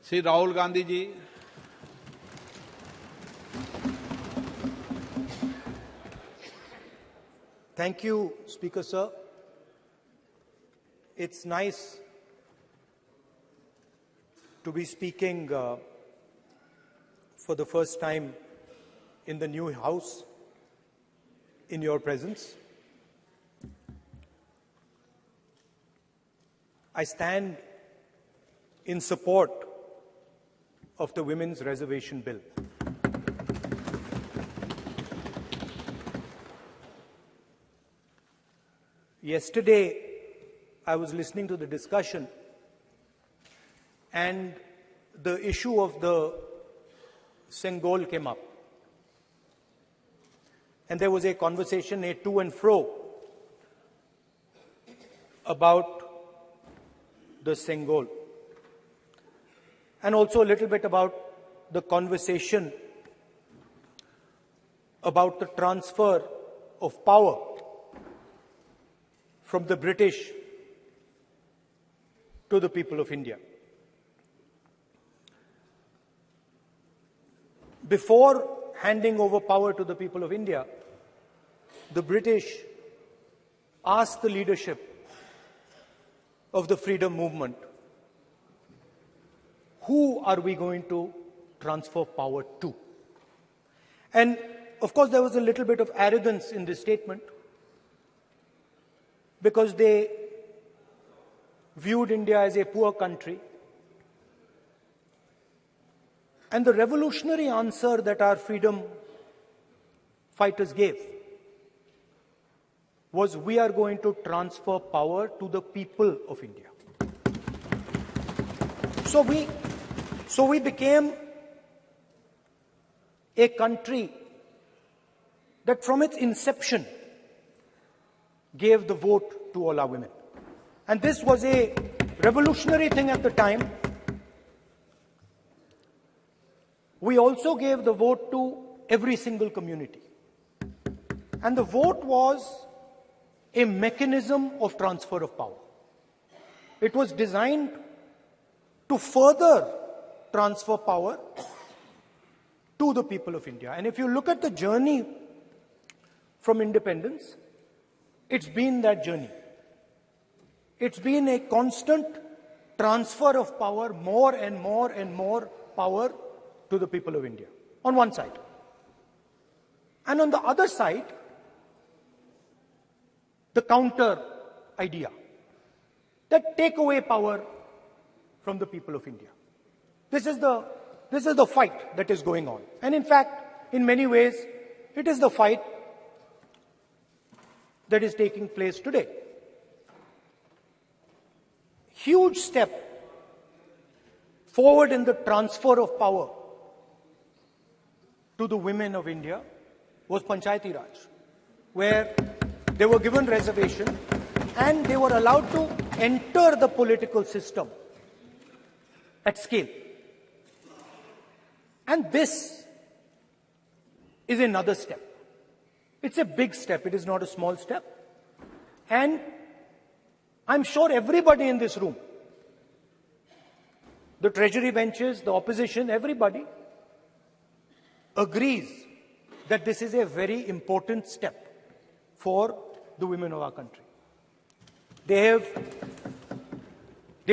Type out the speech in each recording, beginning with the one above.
Sri Rahul Gandhi ji. Thank you, Speaker Sir. It's nice to be speaking for the first time in the new House in your presence. I stand in support of the Women's Reservation Bill. Yesterday, I was listening to the discussion, and the issue of the Sengol came up. And there was a conversation, a to and fro, about the Sengol. And also a little bit about the conversation about the transfer of power from the British to the people of India. Before handing over power to the people of India, the British asked the leadership of the freedom movement, who are we going to transfer power to? And of course, there was a little bit of arrogance in this statement, because they viewed India as a poor country. And the revolutionary answer that our freedom fighters gave was, we are going to transfer power to the people of India. So we became a country that from its inception gave the vote to all our women. And this was a revolutionary thing at the time. We also gave the vote to every single community. And the vote was a mechanism of transfer of power. It was designed to further transfer power to the people of India. And if you look at the journey from independence, it's been that journey. It's been a constant transfer of power, more and more and more power to the people of India, on one side. And on the other side, the counter idea, that take away power from the people of India. This is the fight that is going on. And in fact, in many ways, it is the fight that is taking place today. Huge step forward in the transfer of power to the women of India was Panchayati Raj, where they were given reservation and they were allowed to enter the political system at scale. And this is another step. It's a big step. It is not a small step. And I'm sure everybody in this room, the treasury benches, the opposition, everybody agrees that this is a very important step for the women of our country. They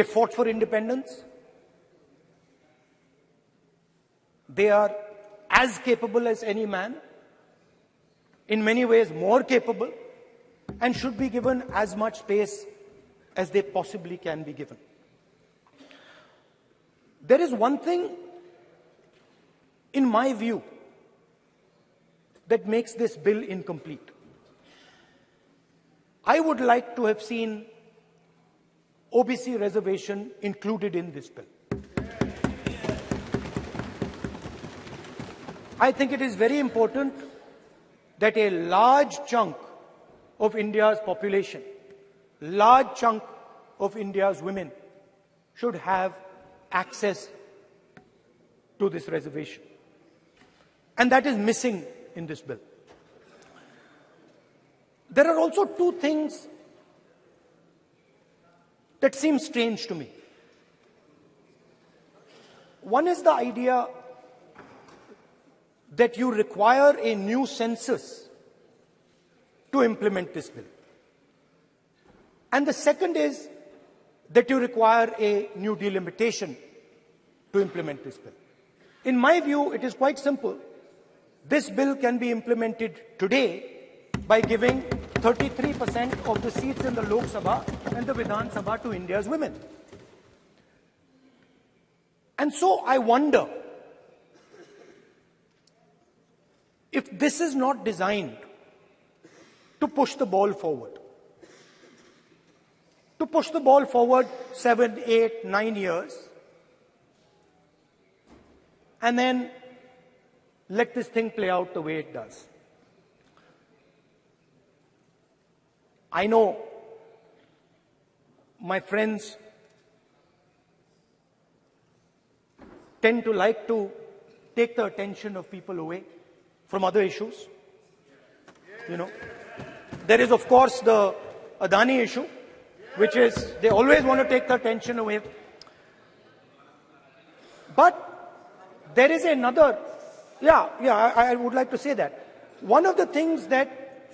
fought for independence. They are as capable as any man, in many ways more capable, and should be given as much space as they possibly can be given. There is one thing, in my view, that makes this bill incomplete. I would like to have seen OBC reservation included in this bill. I think it is very important that a large chunk of India's population, large chunk of India's women should have access to this reservation. And that is missing in this bill. There are also two things that seem strange to me. One is the idea that you require a new census to implement this bill. And the second is that you require a new delimitation to implement this bill. In my view, it is quite simple. This bill can be implemented today by giving 33% of the seats in the Lok Sabha and the Vidhan Sabha to India's women. And so I wonder if this is not designed to push the ball forward. To push the ball forward 7, 8, 9 years, and then let this thing play out the way it does. I know my friends tend to like to take the attention of people away from other issues. You know, there is of course the Adani issue, which is they always want to take the attention away. But there is another, I would like to say that. One of the things that,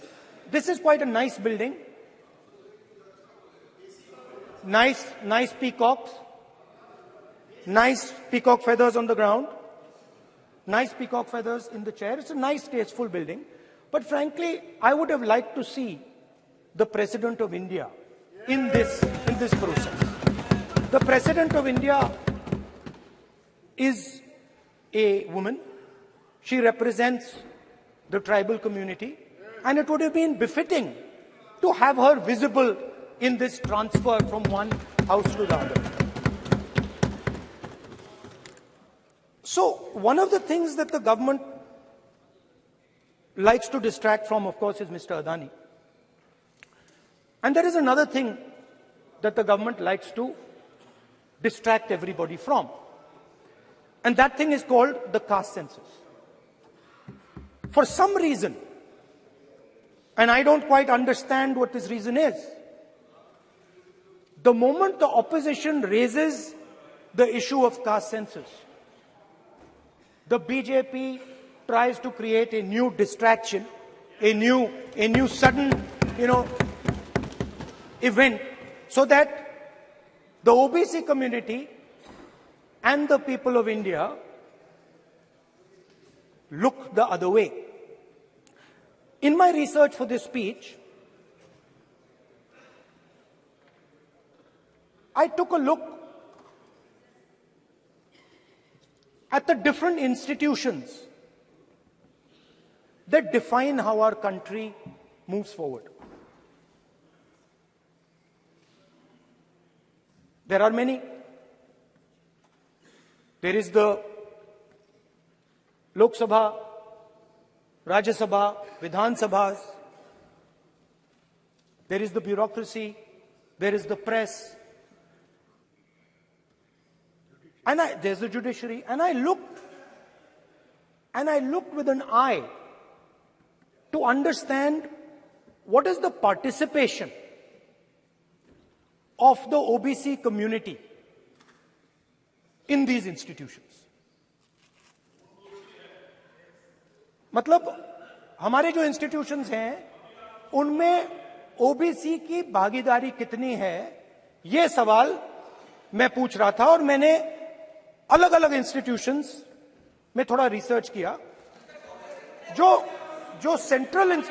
this is quite a nice building. Nice peacocks. Nice peacock feathers on the ground. Nice peacock feathers in the chair. It's a nice, tasteful building. But frankly, I would have liked to see the President of India in this process. The President of India is a woman. She represents the tribal community, and it would have been befitting to have her visible in this transfer from one house to the other. So one of the things that the government likes to distract from, of course, is Mr. Adani. And there is another thing that the government likes to distract everybody from. And that thing is called the caste census. For some reason, and I don't quite understand what this reason is, the moment the opposition raises the issue of caste census, the BJP tries to create a new distraction, a new sudden, event, so that the OBC community and the people of India look the other way. In my research for this speech, I took a look at the different institutions that define how our country moves forward. There are many. There is the Lok Sabha, Rajya Sabha, Vidhan Sabhas. There is the bureaucracy. There is the press. And there's the judiciary. And I looked with an eye to understand what is the participation of the OBC community in these institutions. मतलब हमारे जो institutions हैं उनमें OBC की भागीदारी कितनी है, ये सवाल मैं पूछ रहा था और मैंने अलग अलग इंस्टीट्यूशंस में थोड़ा रिसर्च किया जो central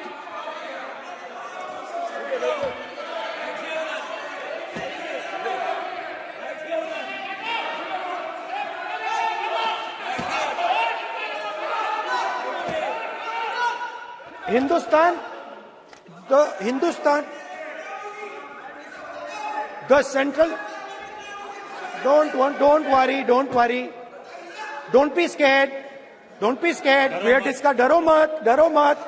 the central, don't worry, don't be scared, we are discussing, डरो मत,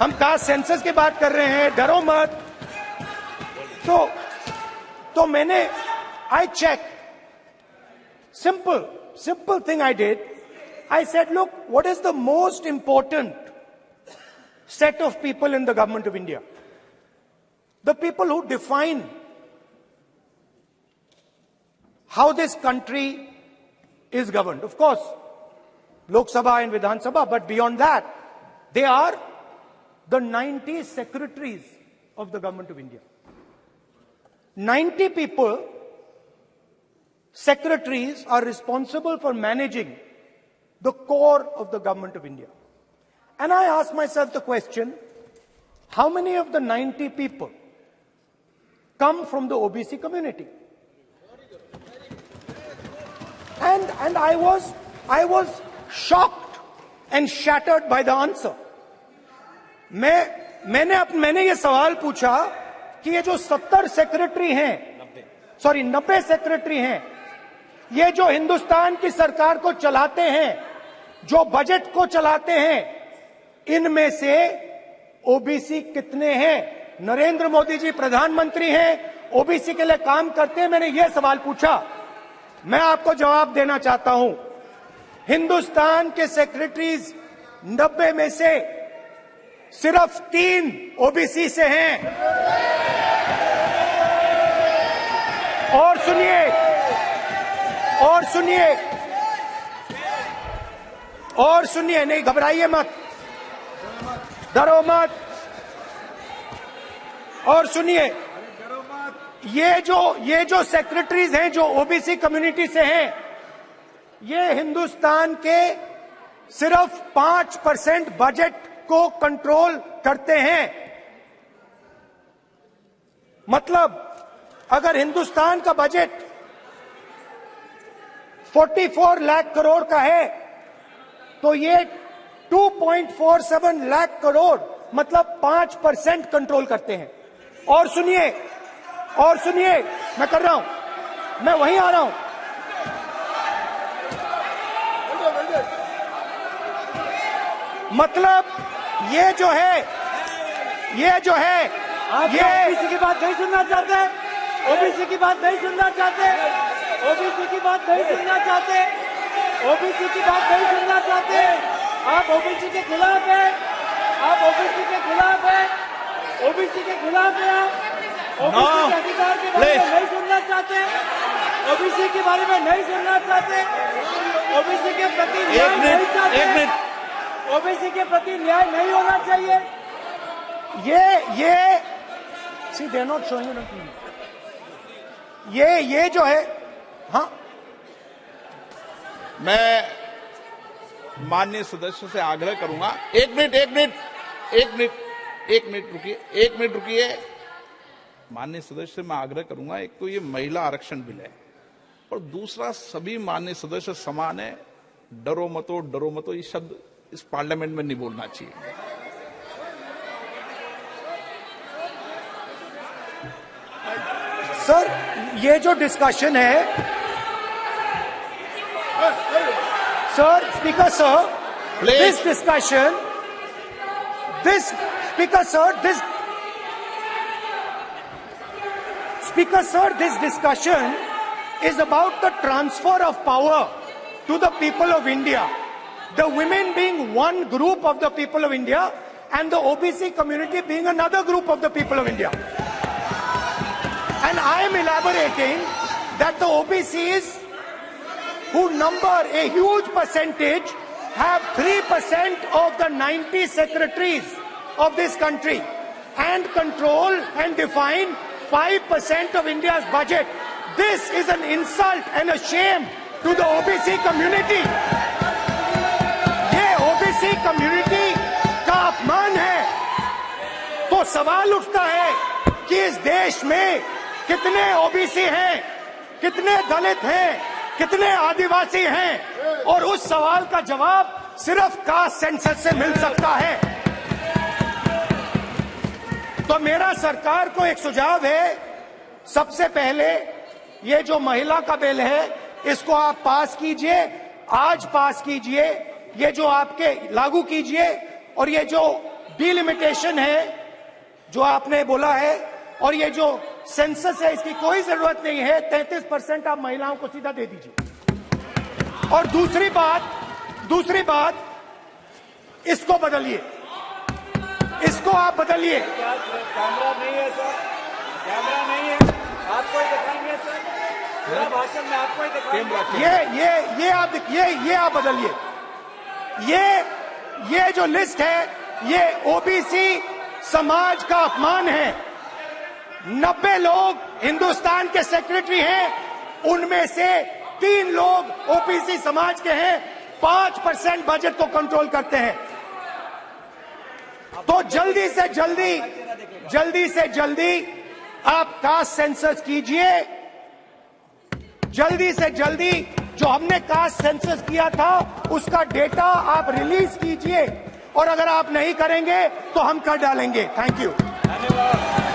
हम कास्ट सेंसस की बात कर रहे हैं, डरो मत. तो मैंने, I checked, simple thing I did. I said, look, what is the most important set of people in the government of India? The people who define how this country is governed. Of course, Lok Sabha and Vidhan Sabha, but beyond that, they are the 90 secretaries of the government of India. 90 people, secretaries, are responsible for managing the core of the government of India. And I ask myself the question, how many of the 90 people come from the OBC community? And I was shocked and shattered by the answer. मैंने ये सवाल पूछा कि ये जो 90 secretary हैं, ये जो हिंदुस्तान की सरकार को चलाते हैं, जो बजट को चलाते हैं, इनमें से ओबीसी कितने हैं? नरेंद्र मोदी जी प्रधानमंत्री हैं, ओबीसी के लिए काम करते हैं। मैंने ये सवाल पूछा। मैं आपको जवाब देना चाहता हूं, हिंदुस्तान के सेक्रेटरीज 90 में से सिर्फ 3 ओबीसी से हैं। और सुनिए, नहीं घबराइए मत, डरो मत, और सुनिए, ये जो सेक्रेटरीज हैं जो ओबीसी कम्युनिटी से हैं, ये हिंदुस्तान के सिर्फ 5% बजट को कंट्रोल करते हैं। मतलब अगर हिंदुस्तान का बजट 44 लाख करोड़ का है, तो ये 2.47 लाख करोड़ मतलब 5% कंट्रोल करते हैं। और सुनिए, मैं कर रहा हूं, मैं वहीं आ रहा हूं। मतलब ये जो है आप ओबीसी की बात नहीं सुनना चाहते, ओबीसी की बात नहीं सुनना चाहते, ओबीसी की बात नहीं सुनना चाहते, ओबीसी की बात नहीं सुनना चाहते। आप ओबीसी के खिलाफ है, आप ओबीसी के खिलाफ है, ओबीसी के खिलाफ है, ओबीसी के अधिकार के बारे में नहीं सुनना चाहते, ओबीसी के बारे में नहीं सुनना चाहते, ओबीसी के प्रति न्याय नहीं चाहते, ओबीसी के प्रति न्याय नहीं होना चाहिए। ये सी दे नॉट शोइंग ये जो है, हाँ, मैं माननीय सदस्य से आग्रह करूंगा, एक मिनट रुकिए। माननीय सदस्य से मैं आग्रह करूंगा, एक तो ये महिला आरक्षण बिल है, और दूसरा सभी माननीय सदस्य समान है। डरो मतो ये शब्द इस पार्लियामेंट में नहीं बोलना चाहिए। सर, ये जो डिस्कशन है, sir, speaker sir, this discussion, this discussion is about the transfer of power to the people of India. The women being one group of the people of India and the OBC community being another group of the people of India. And I am elaborating that the OBCs, who number a huge percentage, have 3% of the 90 secretaries of this country and control and define 5% of India's budget. This is an insult and a shame to the OBC community. ये OBC community का अपमान है। तो सवाल उठता है कि इस देश में कितने OBC हैं, कितने दलित हैं, कितने आदिवासी हैं, और उस सवाल का जवाब सिर्फ कास्ट सेंसस से मिल सकता है। तो मेरा सरकार को एक सुझाव है, सबसे पहले ये जो महिला का बिल है, इसको आप पास कीजिए, आज पास कीजिए, ये जो आपके लागू कीजिए, और ये जो डिलिमिटेशन है जो आपने बोला है, और ये जो सेंसस है, इसकी कोई जरूरत नहीं है। 33% आप महिलाओं को सीधा दे दीजिए। और दूसरी बात, इसको बदलिए, इसको आप बदलिए। कैमरा नहीं है सर, कैमरा नहीं है, आपको दिखाएंगे सर। पूरा भाषण में आपको ही दिखाएंगे। ये आप बदलिए। ये जो लिस्ट है ये ओबीसी समाज का अपमान है। 90 लोग हिंदुस्तान के सेक्रेटरी हैं, उनमें से 3 लोग ओबीसी समाज के हैं, 5% बजट को कंट्रोल करते हैं। तो जल्दी से जल्दी आप कास्ट सेंसस कीजिए, जल्दी से जल्दी जो हमने कास्ट सेंसस किया था उसका डेटा आप रिलीज कीजिए, और अगर आप नहीं करेंगे तो हम कर डालेंगे। Thank you. धन्यवाद।